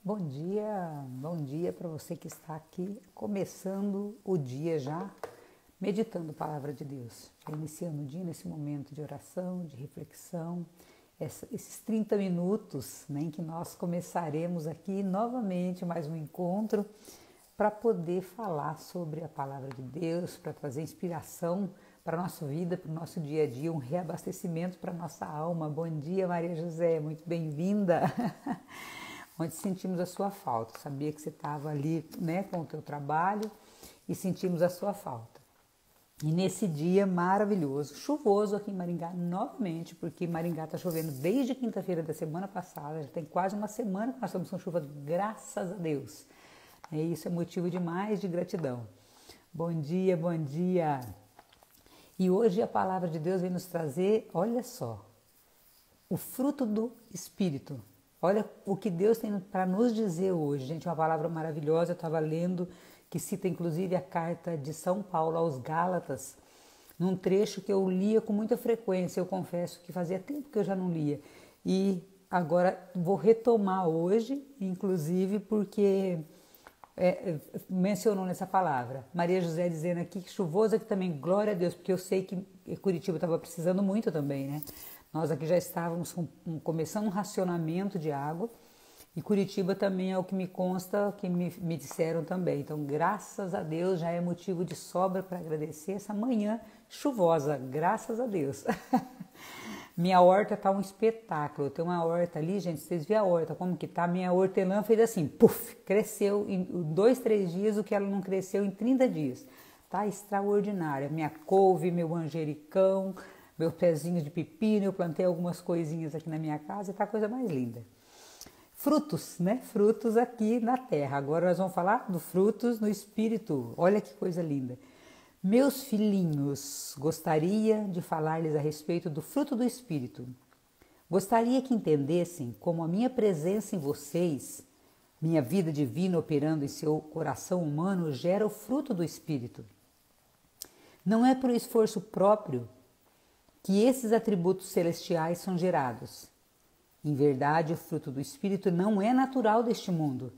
Bom dia para você que está aqui começando o dia já, meditando a palavra de Deus, já iniciando o dia nesse momento de oração, de reflexão, esses 30 minutos, né, em que nós começaremos aqui novamente mais um encontro para poder falar sobre a palavra de Deus, para trazer inspiração para a nossa vida, para o nosso dia a dia, um reabastecimento para a nossa alma. Bom dia, Maria José, muito bem-vinda! Onde sentimos a sua falta, sabia que você estava ali, né, com o teu trabalho e sentimos a sua falta. E nesse dia maravilhoso, chuvoso aqui em Maringá novamente, porque Maringá está chovendo desde quinta-feira da semana passada, já tem quase uma semana que nós estamos com chuva, graças a Deus. E isso é motivo demais de gratidão. Bom dia, bom dia. E hoje a palavra de Deus vem nos trazer, olha só, o fruto do Espírito. Olha o que Deus tem para nos dizer hoje, gente, uma palavra maravilhosa. Eu estava lendo, que cita inclusive a carta de São Paulo aos Gálatas, num trecho que eu lia com muita frequência. Eu confesso que fazia tempo que eu já não lia. E agora vou retomar hoje, inclusive porque mencionou nessa palavra. Maria José dizendo aqui que chuvoso aqui também, glória a Deus, porque eu sei que Curitiba estava precisando muito também, né? Nós aqui já estávamos começando um racionamento de água e Curitiba também é o que me consta, que me disseram também. Então, graças a Deus, já é motivo de sobra para agradecer essa manhã chuvosa, graças a Deus. Minha horta tá um espetáculo. Eu tenho uma horta ali, gente, vocês viram a horta, como que tá? Minha hortelã fez assim, puf, cresceu em 2, 3 dias o que ela não cresceu em 30 dias. Tá extraordinária. Minha couve, meu manjericão, meus pezinhos de pepino, eu plantei algumas coisinhas aqui na minha casa, tá a coisa mais linda. Frutos, né? Frutos aqui na terra. Agora nós vamos falar dos frutos no Espírito. Olha que coisa linda. Meus filhinhos, gostaria de falar-lhes a respeito do fruto do Espírito. Gostaria que entendessem como a minha presença em vocês, minha vida divina operando em seu coração humano, gera o fruto do Espírito. Não é por esforço próprio que esses atributos celestiais são gerados. Em verdade, o fruto do Espírito não é natural deste mundo.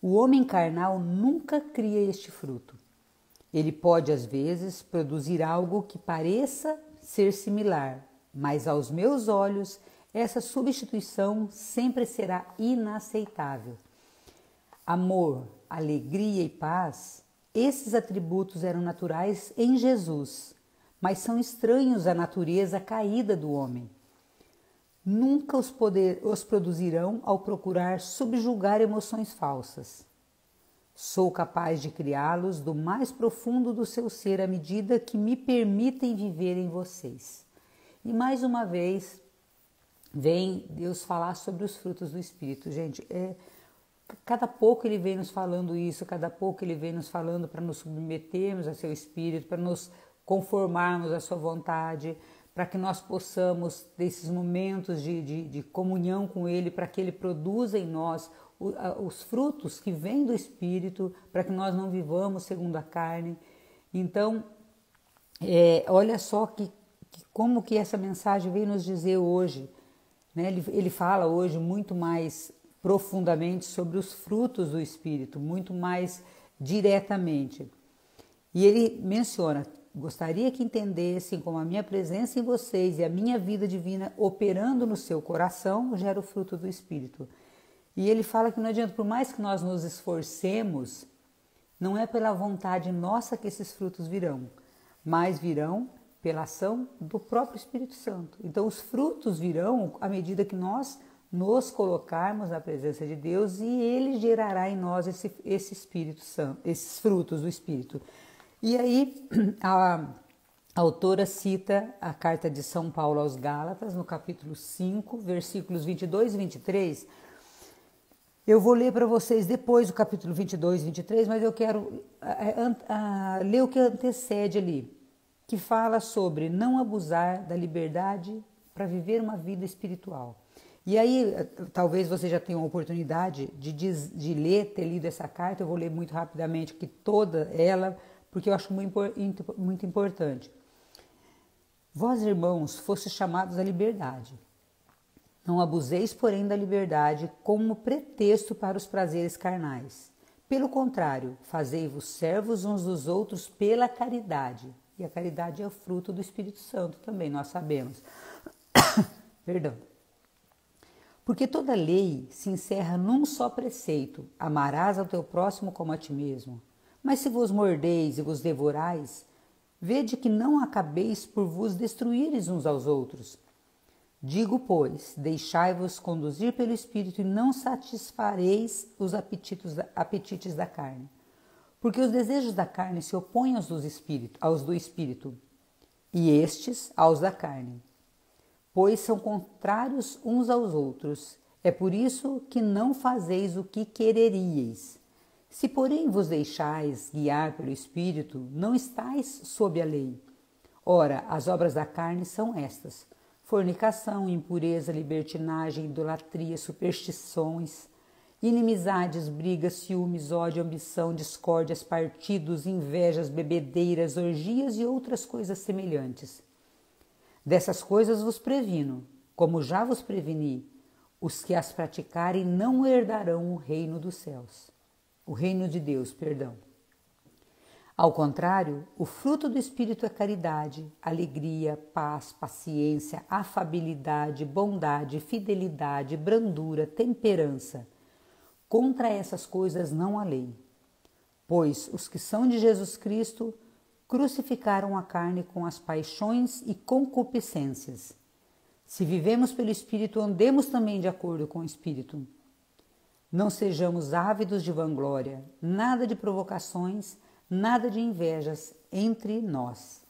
O homem carnal nunca cria este fruto. Ele pode, às vezes, produzir algo que pareça ser similar, mas aos meus olhos, essa substituição sempre será inaceitável. Amor, alegria e paz, esses atributos eram naturais em Jesus, mas são estranhos à natureza caída do homem. Nunca os produzirão ao procurar subjugar emoções falsas. Sou capaz de criá-los do mais profundo do seu ser à medida que me permitem viver em vocês. E mais uma vez, vem Deus falar sobre os frutos do Espírito. Gente, cada pouco Ele vem nos falando isso, cada pouco Ele vem nos falando para nos submetermos a seu Espírito, para nos conformarmos à sua vontade, para que nós possamos, desses momentos de comunhão com Ele, para que Ele produza em nós os frutos que vêm do Espírito, para que nós não vivamos segundo a carne. Então, olha só como que essa mensagem vem nos dizer hoje, né? Ele fala hoje muito mais profundamente sobre os frutos do Espírito, muito mais diretamente. E ele menciona: gostaria que entendessem como a minha presença em vocês e a minha vida divina operando no seu coração gera o fruto do Espírito. E ele fala que não adianta, por mais que nós nos esforcemos, não é pela vontade nossa que esses frutos virão, mas virão pela ação do próprio Espírito Santo. Então os frutos virão à medida que nós nos colocarmos na presença de Deus e Ele gerará em nós esse Espírito Santo, esses frutos do Espírito. E aí a autora cita a carta de São Paulo aos Gálatas, no capítulo 5, versículos 22 e 23. Eu vou ler para vocês depois o capítulo 22 e 23, mas eu quero ler o que antecede ali, que fala sobre não abusar da liberdade para viver uma vida espiritual. E aí, talvez você já tenha uma oportunidade de ler, ter lido essa carta. Eu vou ler muito rapidamente aqui toda ela, porque eu acho muito importante. Vós, irmãos, fostes chamados à liberdade. Não abuseis, porém, da liberdade como pretexto para os prazeres carnais. Pelo contrário, fazei-vos servos uns dos outros pela caridade. E a caridade é o fruto do Espírito Santo também, nós sabemos. Perdão. Porque toda lei se encerra num só preceito: amarás ao teu próximo como a ti mesmo. Mas se vos mordeis e vos devorais, vede que não acabeis por vos destruíres uns aos outros. Digo, pois, deixai-vos conduzir pelo Espírito e não satisfareis os apetites da carne. Porque os desejos da carne se opõem aos do Espírito, e estes aos da carne, pois são contrários uns aos outros. É por isso que não fazeis o que quereríeis. Se, porém, vos deixais guiar pelo Espírito, não estáis sob a lei. Ora, as obras da carne são estas: fornicação, impureza, libertinagem, idolatria, superstições, inimizades, brigas, ciúmes, ódio, ambição, discórdias, partidos, invejas, bebedeiras, orgias e outras coisas semelhantes. Dessas coisas vos previno, como já vos preveni: os que as praticarem não herdarão o reino dos céus. O reino de Deus, perdão. Ao contrário, o fruto do Espírito é caridade, alegria, paz, paciência, afabilidade, bondade, fidelidade, brandura, temperança. Contra essas coisas não há lei. Pois os que são de Jesus Cristo crucificaram a carne com as paixões e concupiscências. Se vivemos pelo Espírito, andemos também de acordo com o Espírito. Não sejamos ávidos de vanglória, nada de provocações, nada de invejas entre nós.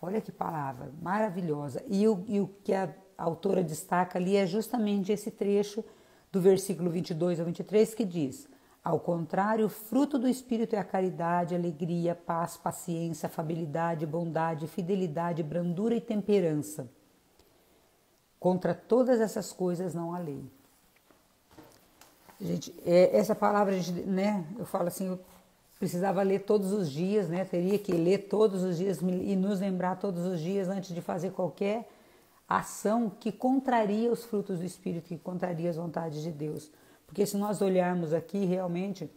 Olha que palavra maravilhosa. E o que a autora destaca ali é justamente esse trecho do versículo 22 ao 23 que diz: ao contrário, o fruto do Espírito é a caridade, alegria, paz, paciência, afabilidade, bondade, fidelidade, brandura e temperança. Contra todas essas coisas não há lei. Gente, essa palavra, eu falo assim, eu precisava ler todos os dias, teria que ler todos os dias e nos lembrar todos os dias antes de fazer qualquer ação que contraria os frutos do Espírito, que contraria as vontades de Deus. Porque se nós olharmos aqui, realmente,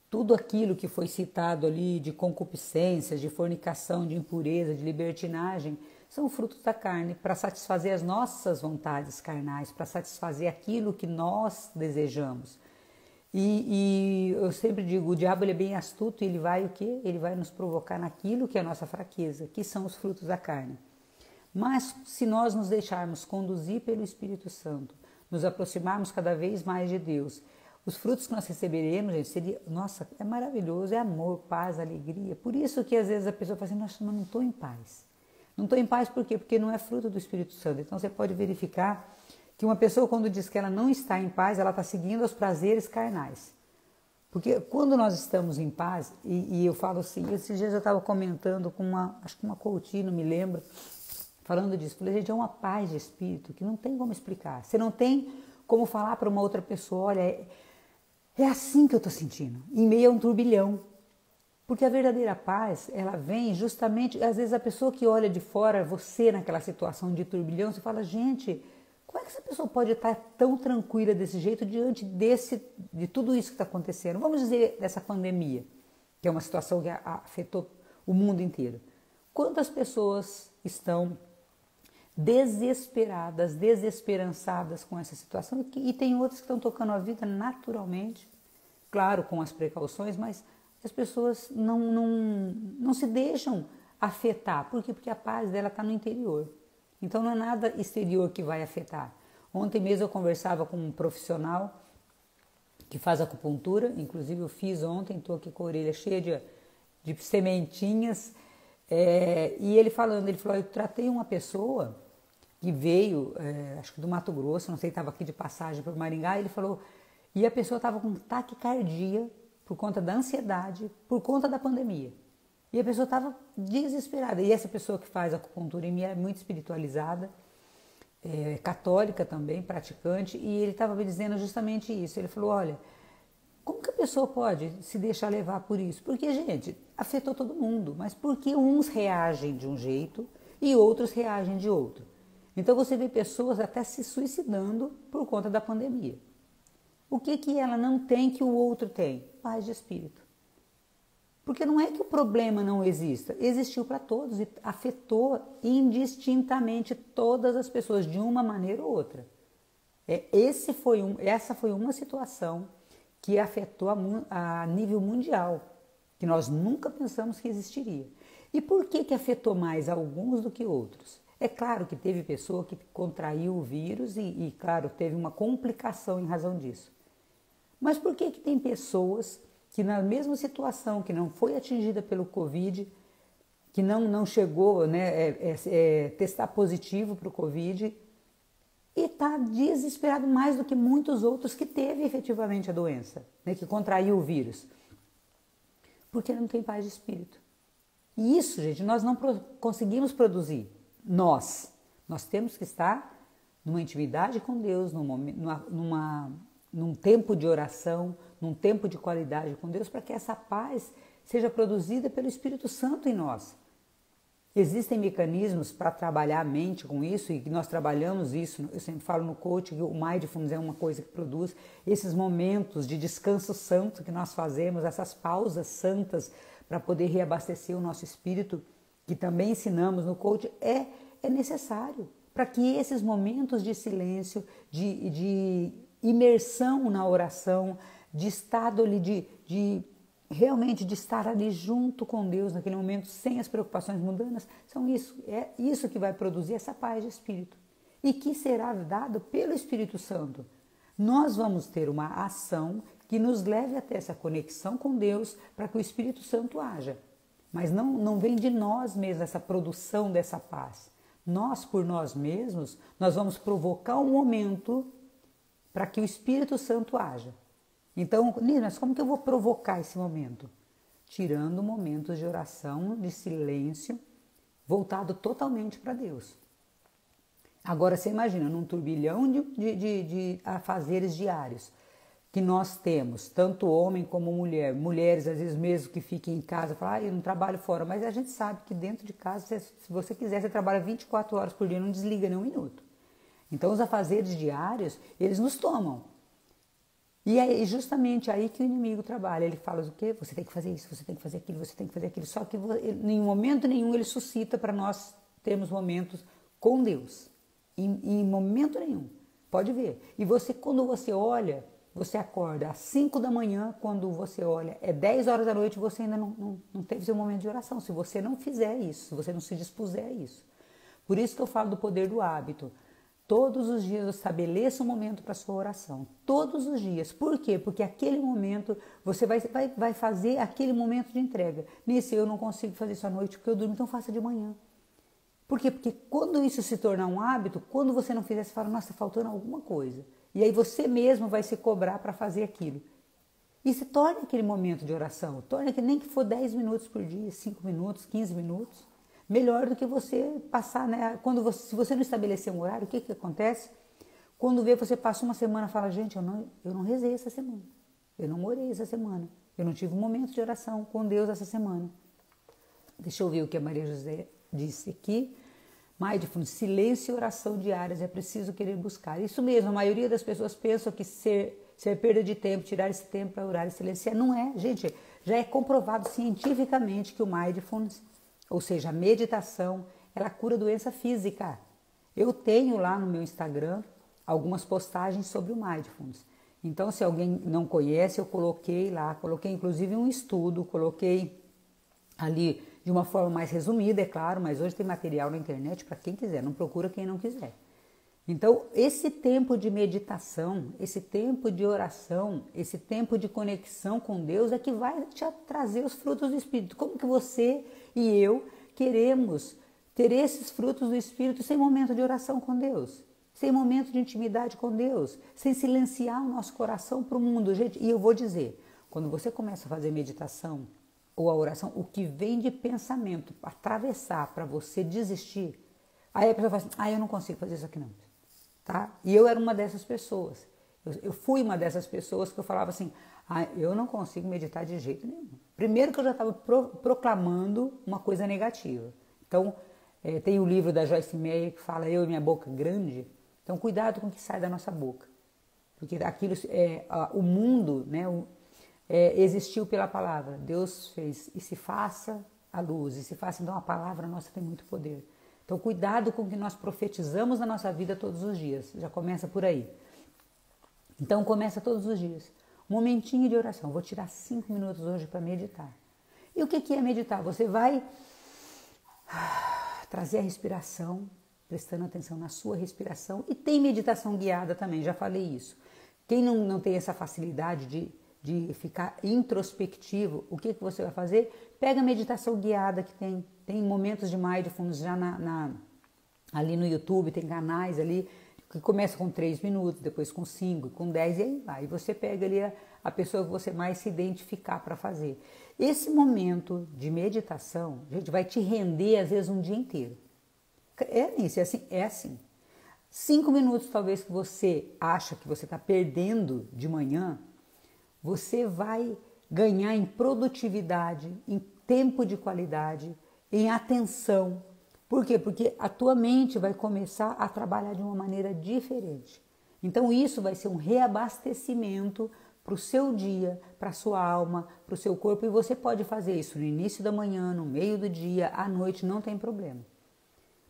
tudo aquilo que foi citado ali de concupiscências, de fornicação, de impureza, de libertinagem, são frutos da carne para satisfazer as nossas vontades carnais, para satisfazer aquilo que nós desejamos. E eu sempre digo, o diabo ele é bem astuto e ele vai o quê? Ele vai nos provocar naquilo que é a nossa fraqueza, que são os frutos da carne. Mas se nós nos deixarmos conduzir pelo Espírito Santo, nos aproximarmos cada vez mais de Deus, os frutos que nós receberemos, gente, seria, nossa, é maravilhoso, é amor, paz, alegria. Por isso que às vezes a pessoa fala assim, nossa, mas não estou em paz. Não estou em paz por quê? Porque não é fruto do Espírito Santo. Então você pode verificar que uma pessoa quando diz que ela não está em paz, ela está seguindo os prazeres carnais. Porque quando nós estamos em paz, e eu falo assim, esses dias eu estava comentando com acho que uma coach, não me lembro, falando disso. Falei, gente, é uma paz de espírito que não tem como explicar. Você não tem como falar para uma outra pessoa, olha, é assim que eu estou sentindo, em meio a um turbilhão. Porque a verdadeira paz, ela vem justamente, às vezes a pessoa que olha de fora, você naquela situação de turbilhão, você fala, gente, como é que essa pessoa pode estar tão tranquila desse jeito diante de tudo isso que está acontecendo? Vamos dizer dessa pandemia, que é uma situação que afetou o mundo inteiro. Quantas pessoas estão desesperadas, desesperançadas com essa situação e tem outras que estão tocando a vida naturalmente, claro, com as precauções, mas as pessoas não se deixam afetar. Por quê? Porque a paz dela está no interior. Então não é nada exterior que vai afetar. Ontem mesmo eu conversava com um profissional que faz acupuntura, inclusive eu fiz ontem, estou aqui com a orelha cheia de sementinhas, e ele falou, eu tratei uma pessoa que veio, acho que do Mato Grosso, não sei, estava aqui de passagem para o Maringá, ele falou, e a pessoa estava com taquicardia, por conta da ansiedade, por conta da pandemia. E a pessoa estava desesperada. E essa pessoa que faz acupuntura em mim é muito espiritualizada, católica também, praticante, e ele estava me dizendo justamente isso. Ele falou, olha, como que a pessoa pode se deixar levar por isso? Porque, gente, afetou todo mundo, mas porque uns reagem de um jeito e outros reagem de outro. Então você vê pessoas até se suicidando por conta da pandemia. O que ela não tem que o outro tem? Paz de espírito. Porque não é que o problema não exista, existiu para todos e afetou indistintamente todas as pessoas de uma maneira ou outra. Essa foi uma situação que afetou a nível mundial, que nós nunca pensamos que existiria. E por que afetou mais alguns do que outros? É claro que teve pessoa que contraiu o vírus e claro, teve uma complicação em razão disso. Mas por que tem pessoas que na mesma situação, que não foi atingida pelo Covid, que não chegou, né, testar positivo para o Covid, e está desesperado mais do que muitos outros que teve efetivamente a doença, né, que contraiu o vírus? Porque não tem paz de espírito. E isso, gente, nós não conseguimos produzir. Nós temos que estar numa intimidade com Deus, num tempo de oração, num tempo de qualidade com Deus, para que essa paz seja produzida pelo Espírito Santo em nós. Existem mecanismos para trabalhar a mente com isso, e nós trabalhamos isso. Eu sempre falo no coaching que o Mindfulness é uma coisa que produz esses momentos de descanso santo que nós fazemos, essas pausas santas para poder reabastecer o nosso espírito, que também ensinamos no coaching, é necessário para que esses momentos de silêncio, de imersão na oração, de estado ali, realmente de estar ali junto com Deus naquele momento, sem as preocupações mundanas, é isso que vai produzir essa paz de espírito e que será dado pelo Espírito Santo. Nós vamos ter uma ação que nos leve até essa conexão com Deus para que o Espírito Santo haja, mas não vem de nós mesmos essa produção dessa paz. Nós, por nós mesmos, nós vamos provocar um momento para que o Espírito Santo haja. Então, mas como que eu vou provocar esse momento? Tirando momentos de oração, de silêncio, voltado totalmente para Deus. Agora, você imagina, num turbilhão de afazeres diários que nós temos, tanto homem como mulher, mulheres às vezes mesmo que fiquem em casa, falam, eu não trabalho fora, mas a gente sabe que dentro de casa, se você quiser, você trabalha 24 horas por dia, não desliga nem um minuto. Então, os afazeres diários, eles nos tomam. E é justamente aí que o inimigo trabalha. Ele fala o quê? Você tem que fazer isso, você tem que fazer aquilo, você tem que fazer aquilo. Só que em momento nenhum ele suscita para nós termos momentos com Deus. Em momento nenhum. Pode ver. E quando você olha, você acorda às 5 da manhã, quando você olha, é 10 horas da noite, você ainda não teve seu momento de oração. Se você não fizer isso, se você não se dispuser a isso. Por isso que eu falo do poder do hábito. Todos os dias estabeleça um momento para a sua oração. Todos os dias. Por quê? Porque aquele momento, você vai fazer aquele momento de entrega. Nesse eu não consigo fazer isso à noite porque eu durmo, então faça de manhã. Por quê? Porque quando isso se tornar um hábito, quando você não fizer, você fala, nossa, está faltando alguma coisa. E aí você mesmo vai se cobrar para fazer aquilo. E se torne aquele momento de oração. Torne que nem que for 10 minutos por dia, 5 minutos, 15 minutos. Melhor do que você passar, né? Se você não estabelecer um horário, o que acontece? Quando você passa uma semana e fala, gente, eu não rezei essa semana, eu não orei essa semana, eu não tive um momento de oração com Deus essa semana. Deixa eu ver o que a Maria José disse aqui. Mindfulness, silêncio e oração diárias, é preciso querer buscar. Isso mesmo, a maioria das pessoas pensam que ser perda de tempo, tirar esse tempo para orar e silenciar. Não é, gente, já é comprovado cientificamente que o Mindfulness, ou seja, a meditação, ela cura doença física. Eu tenho lá no meu Instagram algumas postagens sobre o Mindfulness. Então, se alguém não conhece, eu coloquei lá, coloquei inclusive um estudo, coloquei ali de uma forma mais resumida, é claro, mas hoje tem material na internet para quem quiser, não procura quem não quiser. Então, esse tempo de meditação, esse tempo de oração, esse tempo de conexão com Deus é que vai te trazer os frutos do Espírito. Como que você e eu queremos ter esses frutos do Espírito sem momento de oração com Deus? Sem momento de intimidade com Deus? Sem silenciar o nosso coração para o mundo? Gente, e eu vou dizer, quando você começa a fazer meditação ou a oração, o que vem de pensamento para atravessar, para você desistir, aí a pessoa fala assim, eu não consigo fazer isso aqui não. Tá? E eu era uma dessas pessoas. Eu fui uma dessas pessoas que eu falava assim, eu não consigo meditar de jeito nenhum. Primeiro que eu já estava proclamando uma coisa negativa. Então, Tem o livro da Joyce Meyer que fala Eu e Minha Boca Grande. Então, cuidado com o que sai da nossa boca. Porque aquilo o mundo, né, existiu pela palavra. Deus fez e se faça a luz, e se faça. Então, a palavra nossa tem muito poder. Então, cuidado com o que nós profetizamos na nossa vida todos os dias. Já começa por aí. Então, começa todos os dias. Um momentinho de oração. Vou tirar 5 minutos hoje para meditar. E o que é meditar? Você vai trazer a respiração, prestando atenção na sua respiração. E tem meditação guiada também, já falei isso. Quem não tem essa facilidade de ficar introspectivo, o que você vai fazer? Pega a meditação guiada que tem momentos de mindfulness já ali no YouTube, tem canais ali que começa com 3 minutos, depois com 5, com 10 e aí vai. E você pega ali a pessoa que você mais se identificar para fazer. Esse momento de meditação, gente, vai te render às vezes um dia inteiro. É assim. 5 minutos talvez que você acha que você está perdendo de manhã, você vai ganhar em produtividade, em tempo de qualidade, em atenção. Por quê? Porque a tua mente vai começar a trabalhar de uma maneira diferente. Então isso vai ser um reabastecimento para o seu dia, para a sua alma, para o seu corpo. E você pode fazer isso no início da manhã, no meio do dia, à noite, não tem problema.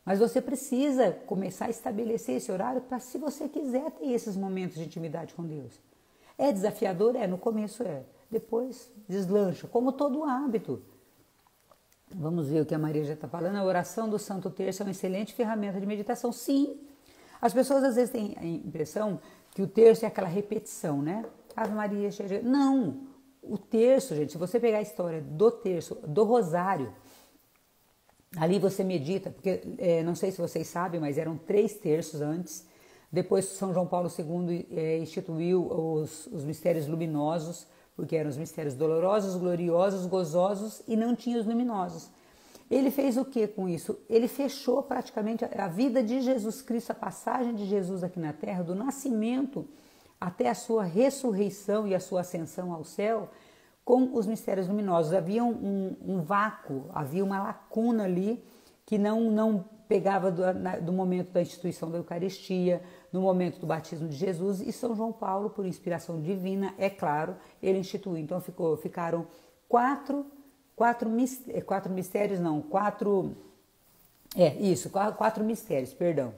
Mas você precisa começar a estabelecer esse horário para, se você quiser, ter esses momentos de intimidade com Deus. É desafiador? No começo é. Depois deslancha, como todo hábito. Vamos ver o que a Maria já está falando. A oração do Santo Terço é uma excelente ferramenta de meditação. Sim, as pessoas às vezes têm a impressão que o terço é aquela repetição, né? Ave Maria, não. O terço, gente, se você pegar a história do terço, do rosário, ali você medita, porque não sei se vocês sabem, mas eram 3 terços antes. Depois São João Paulo II instituiu os mistérios luminosos, porque eram os mistérios dolorosos, gloriosos, gozosos e não tinha os luminosos. Ele fez o que com isso? Ele fechou praticamente a vida de Jesus Cristo, a passagem de Jesus aqui na Terra, do nascimento até a sua ressurreição e a sua ascensão ao céu, com os mistérios luminosos. Havia um vácuo, havia uma lacuna ali que não pegava do momento da instituição da Eucaristia, no momento do batismo de Jesus, e São João Paulo, por inspiração divina, é claro, ele instituiu. Então ficaram quatro mistérios, perdão.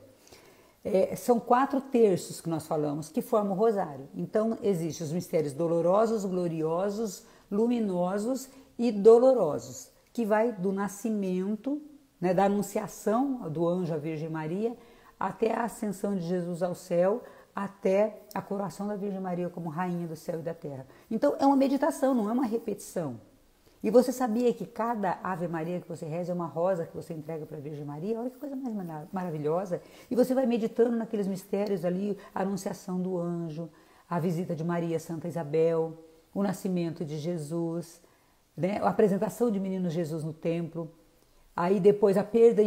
São 4 terços que nós falamos, que formam o rosário. Então, existem os mistérios dolorosos, gloriosos, luminosos e dolorosos, que vai do nascimento, né, da anunciação do anjo à Virgem Maria, até a ascensão de Jesus ao céu, até a coroação da Virgem Maria como rainha do céu e da terra. Então, é uma meditação, não é uma repetição. E você sabia que cada Ave Maria que você reza é uma rosa que você entrega para a Virgem Maria? Olha que coisa mais maravilhosa. E você vai meditando naqueles mistérios ali, a anunciação do anjo, a visita de Maria Santa Isabel, o nascimento de Jesus, né? A apresentação de menino Jesus no templo. Aí depois a perda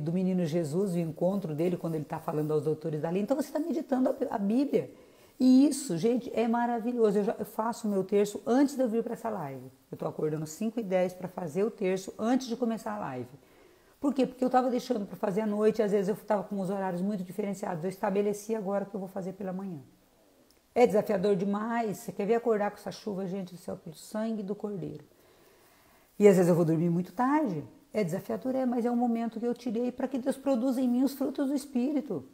do menino Jesus, o encontro dele quando ele está falando aos doutores da lei. Então você está meditando a Bíblia. E isso, gente, é maravilhoso. Eu faço o meu terço antes de eu vir para essa live. Eu estou acordando 5h10 para fazer o terço antes de começar a live. Por quê? Porque eu estava deixando para fazer à noite, às vezes eu estava com os horários muito diferenciados. Eu estabeleci agora que eu vou fazer pela manhã. É desafiador demais. Você quer ver acordar com essa chuva, gente do céu, pelo sangue do Cordeiro. E às vezes eu vou dormir muito tarde. É desafiador, mas é um momento que eu tirei para que Deus produza em mim os frutos do Espírito.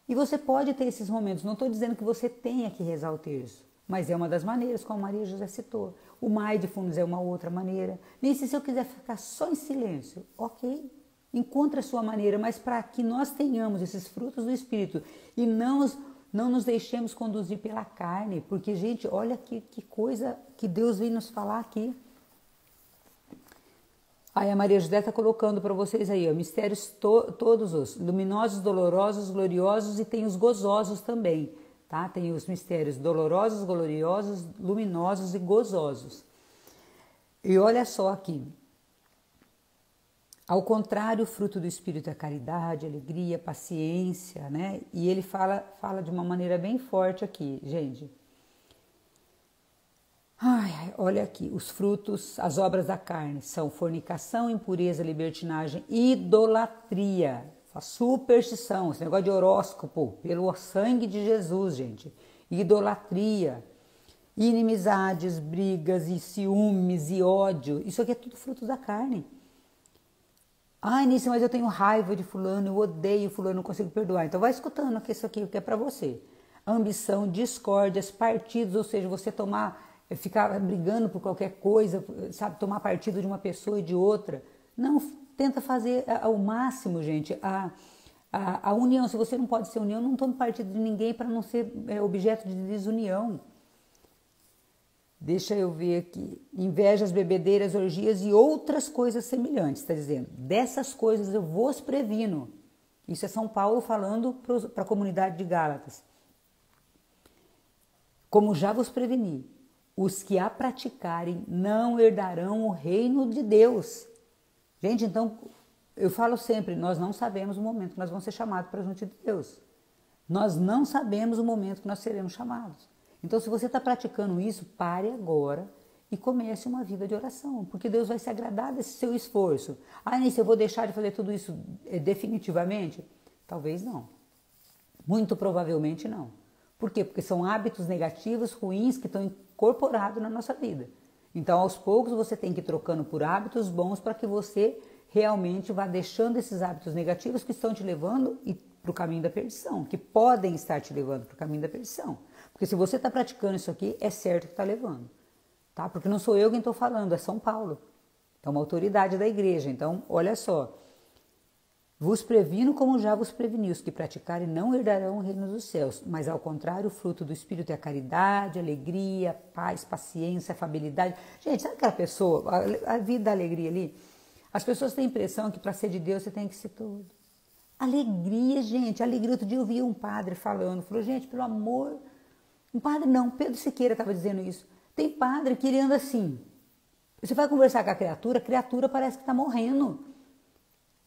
E você pode ter esses momentos, não estou dizendo que você tenha que rezar o terço, mas é uma das maneiras, como Maria José citou. O mindfulness é uma outra maneira. Nem se eu quiser ficar só em silêncio, ok, encontre a sua maneira, mas para que nós tenhamos esses frutos do Espírito e não nos deixemos conduzir pela carne, porque, gente, olha que coisa que Deus vem nos falar aqui. Aí a Maria José está colocando para vocês aí, ó, mistérios todos os luminosos, dolorosos, gloriosos e tem os gozosos também, tá? Tem os mistérios dolorosos, gloriosos, luminosos e gozosos. E olha só aqui. Ao contrário, o fruto do Espírito é caridade, alegria, paciência, né? E ele fala de uma maneira bem forte aqui, gente. Ai, olha aqui, os frutos, as obras da carne são fornicação, impureza, libertinagem, idolatria, essa superstição, esse negócio de horóscopo, pelo sangue de Jesus, gente. Idolatria, inimizades, brigas e ciúmes e ódio, isso aqui é tudo fruto da carne. Ai, Nícia, mas eu tenho raiva de fulano, eu odeio fulano, não consigo perdoar. Então vai escutando que isso aqui o que é para você. Ambição, discórdias, partidos, ou seja, você ficar brigando por qualquer coisa, sabe, tomar partido de uma pessoa e de outra. Não, tenta fazer ao máximo, gente, a união. Se você não pode ser união, não tome partido de ninguém para não ser objeto de desunião. Deixa eu ver aqui. Invejas, bebedeiras, orgias e outras coisas semelhantes. Está dizendo, dessas coisas eu vos previno. Isso é São Paulo falando para a comunidade de Gálatas. Como já vos preveni, os que a praticarem não herdarão o reino de Deus. Gente, então, eu falo sempre, nós não sabemos o momento que nós vamos ser chamados para junto de Deus. Nós não sabemos o momento que nós seremos chamados. Então, se você está praticando isso, pare agora e comece uma vida de oração, porque Deus vai se agradar desse seu esforço. Ah, Nícia, eu vou deixar de fazer tudo isso definitivamente? Talvez não. Muito provavelmente não. Por quê? Porque são hábitos negativos, ruins, que estão incorporados na nossa vida. Então, aos poucos, você tem que ir trocando por hábitos bons para que você realmente vá deixando esses hábitos negativos que estão te levando para o caminho da perdição, que podem estar te levando para o caminho da perdição. Porque se você está praticando isso aqui, é certo que está levando. Tá? Porque não sou eu quem estou falando, é São Paulo. É uma autoridade da igreja. Então, olha só. Vos previno como já vos preveni, os que praticarem não herdarão o reino dos céus, mas ao contrário, o fruto do Espírito é a caridade, a alegria, a paz, paciência, afabilidade. Gente, sabe aquela pessoa, a vida da alegria ali? As pessoas têm a impressão que para ser de Deus você tem que ser tudo. Alegria, gente, alegria. Outro dia eu vi um padre falando, falou, gente, pelo amor... Um padre não, Pedro Siqueira estava dizendo isso. Tem padre que ele anda assim. Você vai conversar com a criatura parece que está morrendo.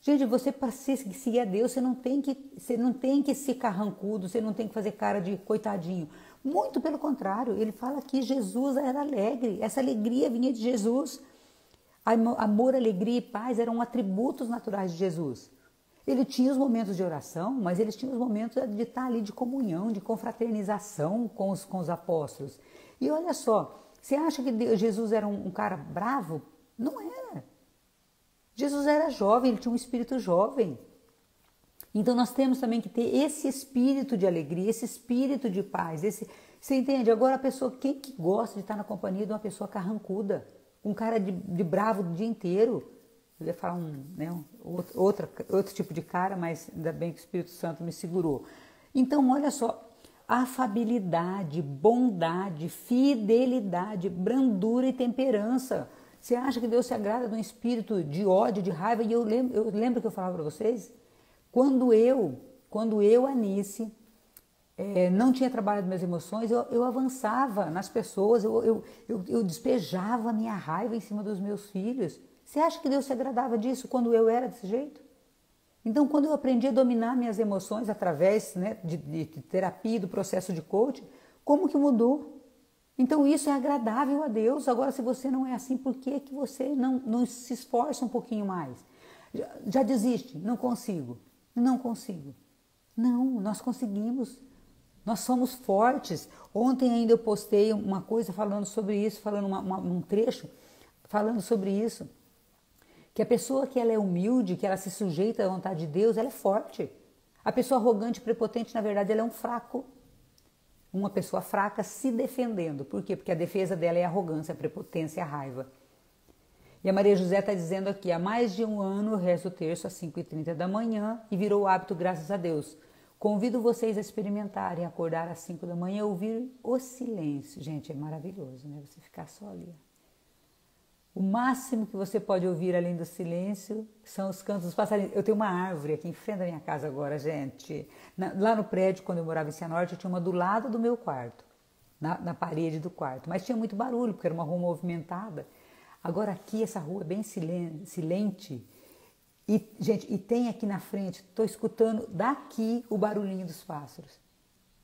Gente, você para seguir a Deus, você não tem que ser carrancudo, você não tem que fazer cara de coitadinho. Muito pelo contrário, ele fala que Jesus era alegre, essa alegria vinha de Jesus. Amor, alegria e paz eram atributos naturais de Jesus. Ele tinha os momentos de oração, mas ele tinha os momentos de estar ali de comunhão, de confraternização com os apóstolos. E olha só, você acha que Jesus era um cara bravo? Não era. Jesus era jovem, ele tinha um espírito jovem. Então nós temos também que ter esse espírito de alegria, esse espírito de paz. Você entende? Agora a pessoa, quem que gosta de estar na companhia de uma pessoa carrancuda? Um cara de bravo o dia inteiro? Eu ia falar outro tipo de cara, mas ainda bem que o Espírito Santo me segurou. Então, olha só, afabilidade, bondade, fidelidade, brandura e temperança. Você acha que Deus se agrada de um espírito de ódio, de raiva? E eu lembro que eu falava para vocês, quando eu, Anice, não tinha trabalhado minhas emoções, eu avançava nas pessoas, eu despejava a minha raiva em cima dos meus filhos. Você acha que Deus se agradava disso quando eu era desse jeito? Então, quando eu aprendi a dominar minhas emoções através de terapia, do processo de coaching, como que mudou? Então, isso é agradável a Deus. Agora, se você não é assim, por que você não se esforça um pouquinho mais? Já desiste? Não consigo. Não consigo. Não, nós conseguimos. Nós somos fortes. Ontem ainda eu postei uma coisa falando sobre isso, falando um trecho, falando sobre isso. Que a pessoa que ela é humilde, que ela se sujeita à vontade de Deus, ela é forte. A pessoa arrogante, prepotente, na verdade, ela é um fraco. Uma pessoa fraca se defendendo. Por quê? Porque a defesa dela é a arrogância, a prepotência, a raiva. E a Maria José está dizendo aqui, há mais de um ano eu rezo o terço às 5h30 da manhã e virou hábito, graças a Deus. Convido vocês a experimentarem, acordar às 5 da manhã e ouvir o silêncio. Gente, é maravilhoso, né? Você ficar só ali. O máximo que você pode ouvir além do silêncio são os cantos dos passarinhos. Eu tenho uma árvore aqui em frente da minha casa agora, gente. Lá no prédio, quando eu morava em Cianorte, eu tinha uma do lado do meu quarto, na parede do quarto. Mas tinha muito barulho, porque era uma rua movimentada. Agora aqui, essa rua é bem silente. E, gente, e tem aqui na frente, estou escutando daqui o barulhinho dos pássaros.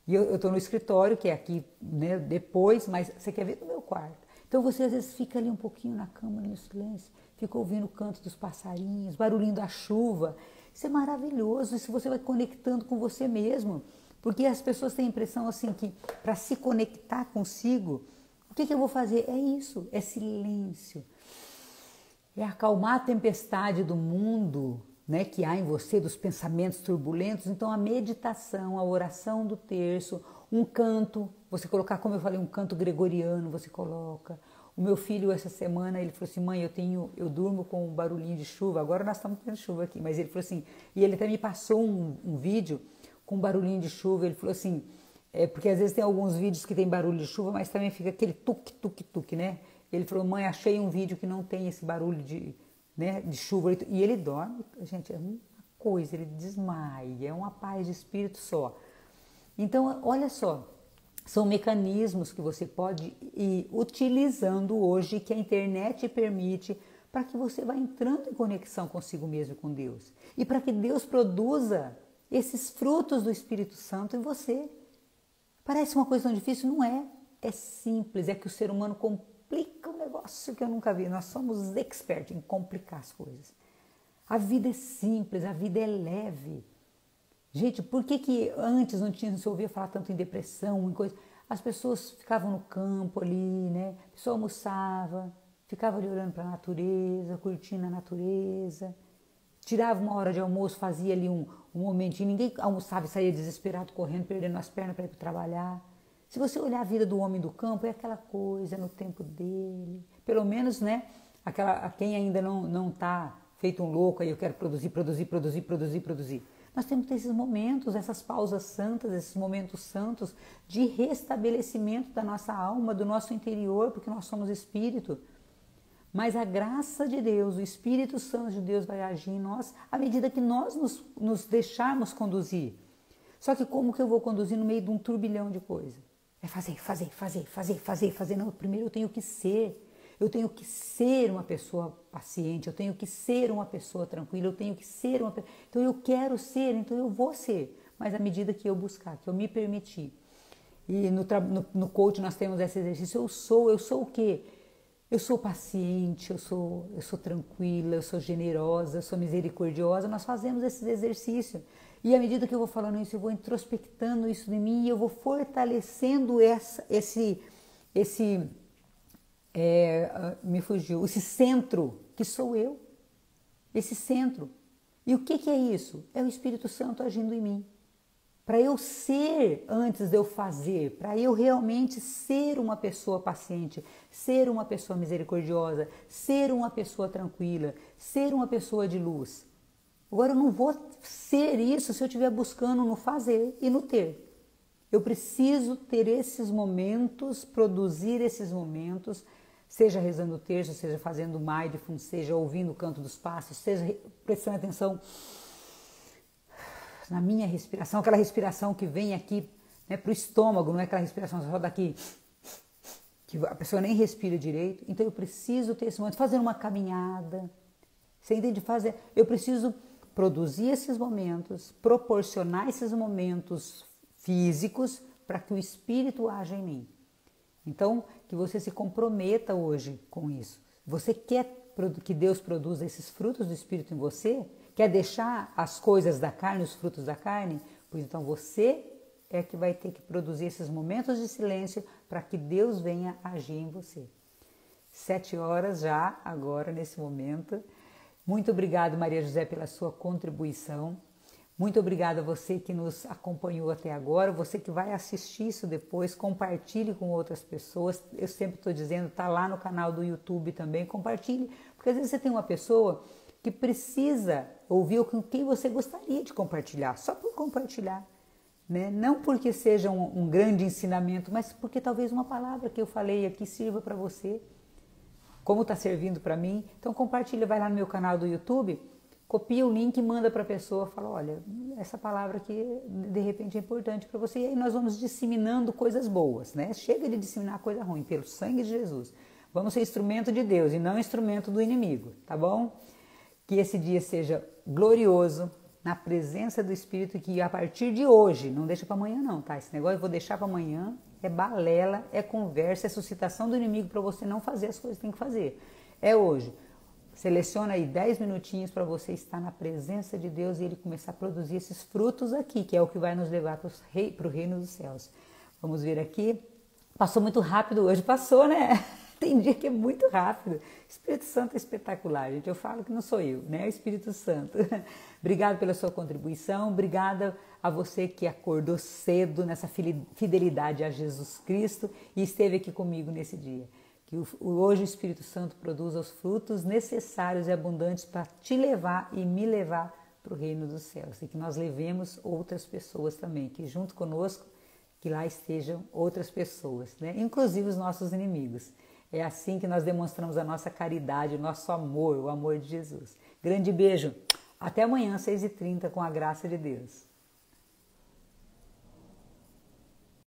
E eu estou no escritório, que é aqui, né, depois, mas você quer ver no meu quarto. Então você às vezes fica ali um pouquinho na cama, no silêncio, fica ouvindo o canto dos passarinhos, barulhinho da chuva. Isso é maravilhoso, isso você vai conectando com você mesmo. Porque as pessoas têm a impressão assim que para se conectar consigo, o que eu vou fazer? É isso, é silêncio. É acalmar a tempestade do mundo, né, que há em você, dos pensamentos turbulentos. Então a meditação, a oração do terço, um canto, você colocar, como eu falei, um canto gregoriano, você coloca. O meu filho essa semana, ele falou assim, mãe, eu durmo com um barulhinho de chuva, agora nós estamos tendo chuva aqui, mas ele falou assim, e ele até me passou um vídeo com um barulhinho de chuva, ele falou assim, porque às vezes tem alguns vídeos que tem barulho de chuva, mas também fica aquele tuque, tuque, tuque, né? Ele falou, mãe, achei um vídeo que não tem esse barulho de chuva, e ele dorme, gente, é uma coisa, ele desmaia, é uma paz de espírito só. Então, olha só, são mecanismos que você pode ir utilizando hoje, que a internet permite, para que você vá entrando em conexão consigo mesmo e com Deus. E para que Deus produza esses frutos do Espírito Santo em você. Parece uma coisa tão difícil? Não é. É simples, é que o ser humano complica um negócio que eu nunca vi. Nós somos expertos em complicar as coisas. A vida é simples, a vida é leve. Gente, por que antes não se ouvia falar tanto em depressão, em coisa? As pessoas ficavam no campo ali, né? A pessoa almoçava, ficava ali olhando para a natureza, curtindo a natureza. Tirava uma hora de almoço, fazia ali um momentinho. Ninguém almoçava e saía desesperado, correndo, perdendo as pernas para ir para trabalhar. Se você olhar a vida do homem do campo, é aquela coisa no tempo dele. Pelo menos, né? Quem ainda não está feito um louco, aí eu quero produzir. Nós temos que ter esses momentos, essas pausas santas, esses momentos santos de restabelecimento da nossa alma, do nosso interior, porque nós somos espírito. Mas a graça de Deus, o Espírito Santo de Deus vai agir em nós à medida que nós nos deixarmos conduzir. Só que como que eu vou conduzir no meio de um turbilhão de coisas? É fazer. Não, primeiro eu tenho que ser. Eu tenho que ser uma pessoa paciente, eu tenho que ser uma pessoa tranquila, eu tenho que ser uma pessoa... Então eu quero ser, então eu vou ser. Mas à medida que eu buscar, que eu me permitir. E no coach nós temos esse exercício, eu sou o quê? Eu sou paciente, eu sou tranquila, eu sou generosa, eu sou misericordiosa. Nós fazemos esse exercício. E à medida que eu vou falando isso, eu vou introspectando isso em mim e eu vou fortalecendo esse centro que sou eu, esse centro. E o que é isso? É o Espírito Santo agindo em mim. Para eu ser antes de eu fazer, para eu realmente ser uma pessoa paciente, ser uma pessoa misericordiosa, ser uma pessoa tranquila, ser uma pessoa de luz. Agora eu não vou ser isso se eu estiver buscando no fazer e no ter. Eu preciso ter esses momentos, produzir esses momentos, seja rezando o terço, seja fazendo mindfulness, seja ouvindo o canto dos pássaros, seja prestando atenção na minha respiração, aquela respiração que vem aqui, né, para o estômago, não é aquela respiração só daqui, que a pessoa nem respira direito. Então eu preciso ter esse momento, fazer uma caminhada, você entende? Eu preciso produzir esses momentos, proporcionar esses momentos físicos para que o Espírito haja em mim. Então, que você se comprometa hoje com isso. Você quer que Deus produza esses frutos do Espírito em você? Quer deixar as coisas da carne, os frutos da carne? Pois então você é que vai ter que produzir esses momentos de silêncio para que Deus venha agir em você. 7 horas já, agora, nesse momento. Muito obrigado, Maria José, pela sua contribuição. Muito obrigada a você que nos acompanhou até agora, você que vai assistir isso depois, compartilhe com outras pessoas. Eu sempre estou dizendo, está lá no canal do YouTube também, compartilhe, porque às vezes você tem uma pessoa que precisa ouvir com quem você gostaria de compartilhar, só por compartilhar, né? Não porque seja um grande ensinamento, mas porque talvez uma palavra que eu falei aqui sirva para você, como está servindo para mim. Então compartilha, vai lá no meu canal do YouTube, copia o link e manda para a pessoa, fala, olha, essa palavra aqui de repente é importante para você, e aí nós vamos disseminando coisas boas, né? Chega de disseminar coisa ruim, pelo sangue de Jesus. Vamos ser instrumento de Deus e não instrumento do inimigo, tá bom? Que esse dia seja glorioso, na presença do Espírito, que a partir de hoje, não deixa para amanhã não, tá? Esse negócio eu vou deixar para amanhã, é balela, é conversa, é suscitação do inimigo para você não fazer as coisas que tem que fazer. É hoje. Seleciona aí 10 minutinhos para você estar na presença de Deus e Ele começar a produzir esses frutos aqui, que é o que vai nos levar para o reino dos céus. Vamos ver aqui. Passou muito rápido hoje, passou, né? Tem dia que é muito rápido. Espírito Santo é espetacular, gente. Eu falo que não sou eu, né? É o Espírito Santo. Obrigado pela sua contribuição. Obrigada a você que acordou cedo nessa fidelidade a Jesus Cristo e esteve aqui comigo nesse dia. Que hoje o Espírito Santo produza os frutos necessários e abundantes para te levar e me levar para o reino dos céus. E que nós levemos outras pessoas também, que junto conosco, que lá estejam outras pessoas, né? Inclusive os nossos inimigos. É assim que nós demonstramos a nossa caridade, o nosso amor, o amor de Jesus. Grande beijo. Até amanhã, 6h30, com a graça de Deus.